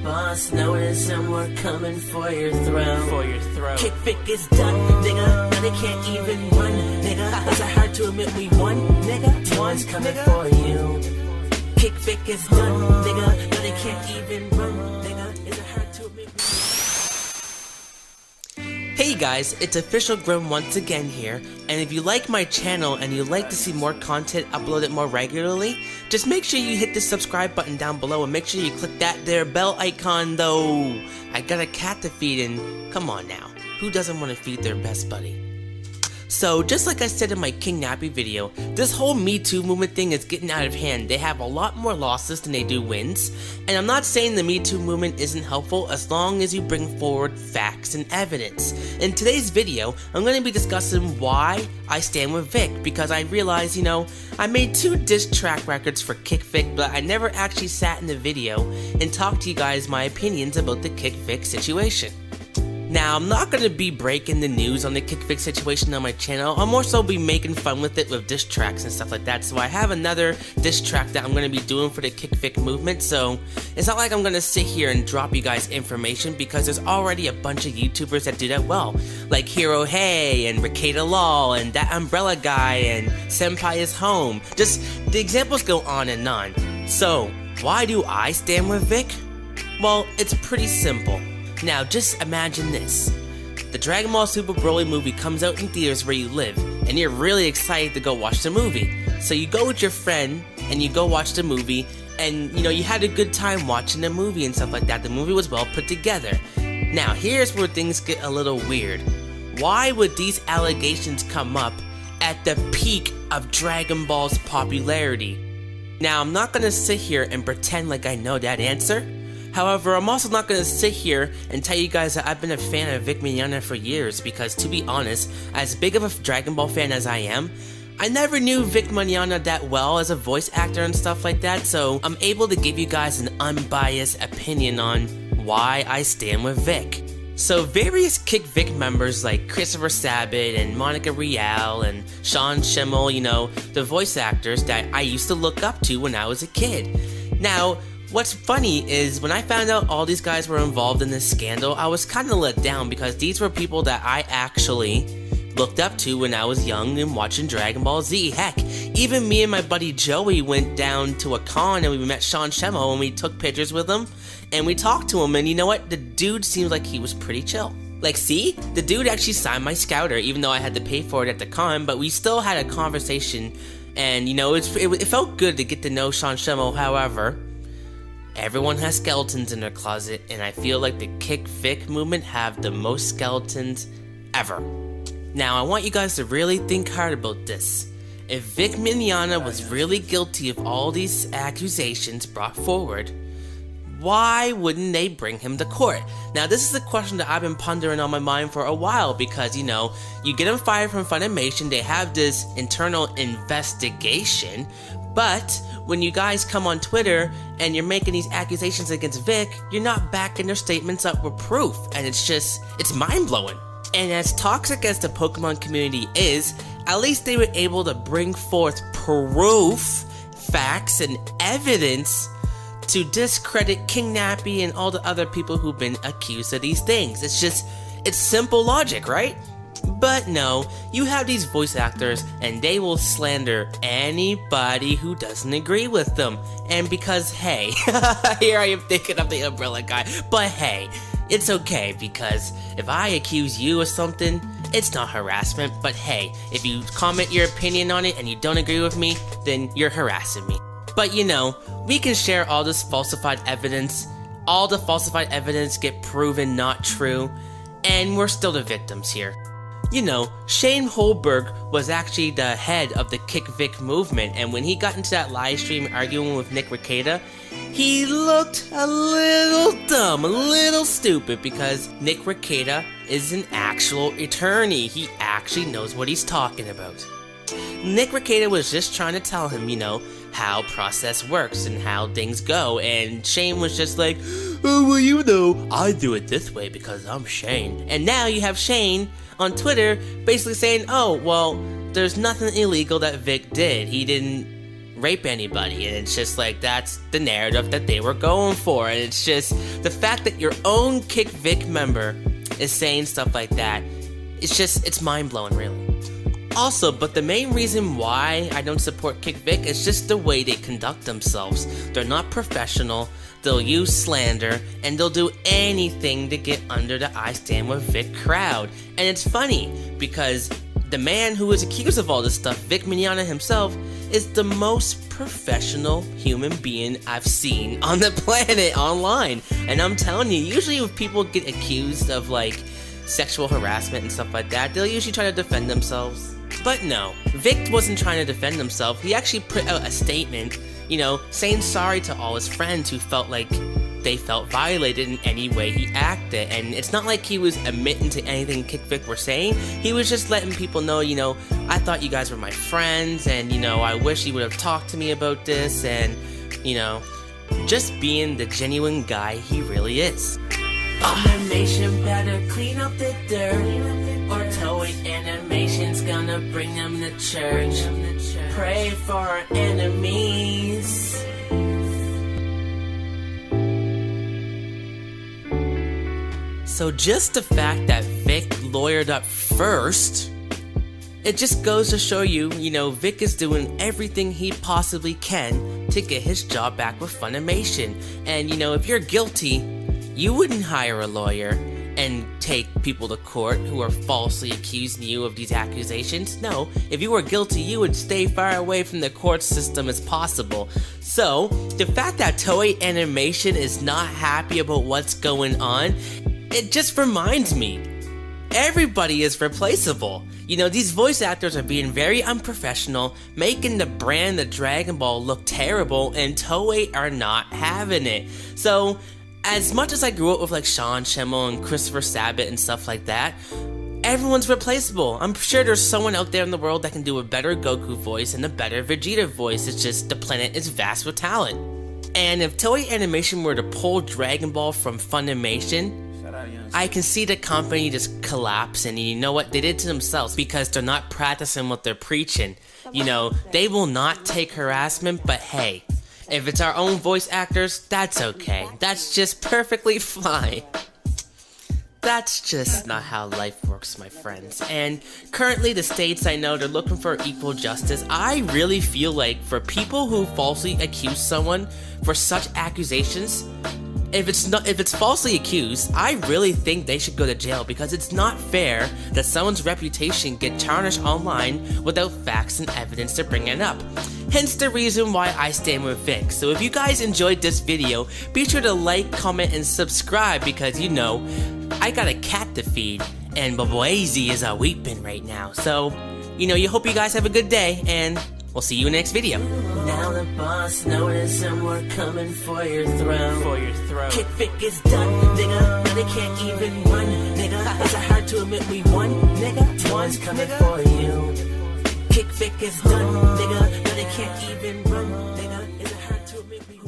boss, notice and we're coming for your throat. KickVic is done, nigga. Now they can't even run, nigga. Is it hard to admit we won, nigga? One's coming for you. KickVic is done, nigga. Now they can't even run, nigga. Is it hard to admit we Hey guys, it's Official Grim once again here, and if you like my channel and you'd like to see more content uploaded more regularly, just make sure you hit the subscribe button down below and make sure you click that there bell icon though. I got a cat to feed and come on now, who doesn't want to feed their best buddy? So, just like I said in my King Nappy video, this whole Me Too movement thing is getting out of hand. They have a lot more losses than they do wins, and I'm not saying the Me Too movement isn't helpful as long as you bring forward facts and evidence. In today's video, I'm going to be discussing why I stand with Vic, because I realized, I made 2 diss track records for KickVic, but I never actually sat in the video and talked to you guys my opinions about the KickVic situation. Now, I'm not going to be breaking the news on the KickVic situation on my channel. I'll more so be making fun with it with diss tracks and stuff like that. So I have another diss track that I'm going to be doing for the KickVic movement. So it's not like I'm going to sit here and drop you guys information, because there's already a bunch of YouTubers that do that well. Like Hero Hey and Ricada Lol and That Umbrella Guy and Senpai is Home. Just the examples go on and on. So why do I stand with Vic? Well, it's pretty simple. Now, just imagine this. The Dragon Ball Super Broly movie comes out in theaters where you live, and you're really excited to go watch the movie. So you go with your friend, and you go watch the movie, and you had a good time watching the movie and stuff like that. The movie was well put together. Now, here's where things get a little weird. Why would these allegations come up at the peak of Dragon Ball's popularity? Now, I'm not gonna sit here and pretend like I know that answer. However, I'm also not going to sit here and tell you guys that I've been a fan of Vic Mignogna for years, because to be honest, as big of a Dragon Ball fan as I am, I never knew Vic Mignogna that well as a voice actor and stuff like that, so I'm able to give you guys an unbiased opinion on why I stand with Vic. So various KickVic members like Christopher Sabat and Monica Rial and Sean Schimmel, the voice actors that I used to look up to when I was a kid. Now, what's funny is when I found out all these guys were involved in this scandal, I was kind of let down, because these were people that I actually looked up to when I was young and watching Dragon Ball Z. Heck, even me and my buddy Joey went down to a con and we met Sean Schimmel and we took pictures with him and we talked to him, and you know what? The dude seemed like he was pretty chill. Like, see? The dude actually signed my scouter, even though I had to pay for it at the con, but we still had a conversation, and it felt good to get to know Sean Schimmel. However, everyone has skeletons in their closet, and I feel like the KickVic movement have the most skeletons ever. Now, I want you guys to really think hard about this. If Vic Mignogna was really guilty of all these accusations brought forward, why wouldn't they bring him to court? Now, this is a question that I've been pondering on my mind for a while, because, you get him fired from Funimation, they have this internal investigation, but when you guys come on Twitter and you're making these accusations against Vic, you're not backing their statements up with proof, and it's mind-blowing. And as toxic as the Pokemon community is, at least they were able to bring forth proof, facts, and evidence to discredit King Nappy and all the other people who've been accused of these things. It's simple logic, right? But no, you have these voice actors and they will slander anybody who doesn't agree with them. And because, hey, here I am thinking of the Umbrella Guy, but hey, it's okay, because if I accuse you of something, it's not harassment, but hey, if you comment your opinion on it and you don't agree with me, then you're harassing me. But we can share all this falsified evidence, all the falsified evidence get proven not true, and we're still the victims here. Shane Holberg was actually the head of the KickVic movement, and when he got into that live stream arguing with Nick Ricada, he looked a little dumb, a little stupid, because Nick Ricada is an actual attorney. He actually knows what he's talking about. Nick Ricada was just trying to tell him, how process works and how things go, and Shane was just like, oh, well, I do it this way because I'm Shane. And now you have Shane on Twitter basically saying, oh, well, there's nothing illegal that Vic did. He didn't rape anybody, and it's just like that's the narrative that they were going for, and it's just the fact that your own KickVic member is saying stuff like that, it's mind-blowing, really. Also, but the main reason why I don't support KickVic is just the way they conduct themselves. They're not professional, they'll use slander, and they'll do anything to get under the I Stand With Vic crowd. And it's funny, because the man who is accused of all this stuff, Vic Mignogna himself, is the most professional human being I've seen on the planet online. And I'm telling you, usually when people get accused of like sexual harassment and stuff like that, they'll usually try to defend themselves. But no, Vic wasn't trying to defend himself. He actually put out a statement, you know, saying sorry to all his friends who felt like they felt violated in any way he acted. And it's not like he was admitting to anything KickVic were saying. He was just letting people know, you know, I thought you guys were my friends, and, you know, I wish you would have talked to me about this, and, you know, just being the genuine guy he really is. Animation better clean up the dirt, or Toei Animation's gonna bring them to church. Pray for our enemies. So just the fact that Vic lawyered up first, it just goes to show you, you know, Vic is doing everything he possibly can to get his job back with Funimation. And, you know, if you're guilty, you wouldn't hire a lawyer and take people to court who are falsely accusing you of these accusations. No, if you were guilty, you would stay far away from the court system as possible. So, the fact that Toei Animation is not happy about what's going on, it just reminds me, everybody is replaceable. You know, these voice actors are being very unprofessional, making the brand of Dragon Ball look terrible, and Toei are not having it. So, as much as I grew up with like Sean Schemmel and Christopher Sabat and stuff like that, everyone's replaceable. I'm sure there's someone out there in the world that can do a better Goku voice and a better Vegeta voice. It's just the planet is vast with talent. And if Toei Animation were to pull Dragon Ball from Funimation, I can see the company just collapse, and you know what? They did to themselves because they're not practicing what they're preaching. You know, they will not take harassment, but hey, if it's our own voice actors, that's okay. That's just perfectly fine. That's just not how life works, my friends. And currently the states, I know, they're looking for equal justice. I really feel like for people who falsely accuse someone for such accusations, if it's falsely accused, I really think they should go to jail, because it's not fair that someone's reputation get tarnished online without facts and evidence to bring it up. Hence the reason why I stand with Vic. So if you guys enjoyed this video, be sure to like, comment, and subscribe, because you know, I got a cat to feed, and Baboazy is a weeping right now. So, you know, you hope you guys have a good day, and we'll see you in the next video. Now the boss notice and we're coming for your throne. KickVic is done, nigga. Now they can't even run, nigga. Is it hard to admit we won, nigga? One's coming for you. KickVic is done, nigga. Now they can't even run, nigga. Is it hard to admit we won?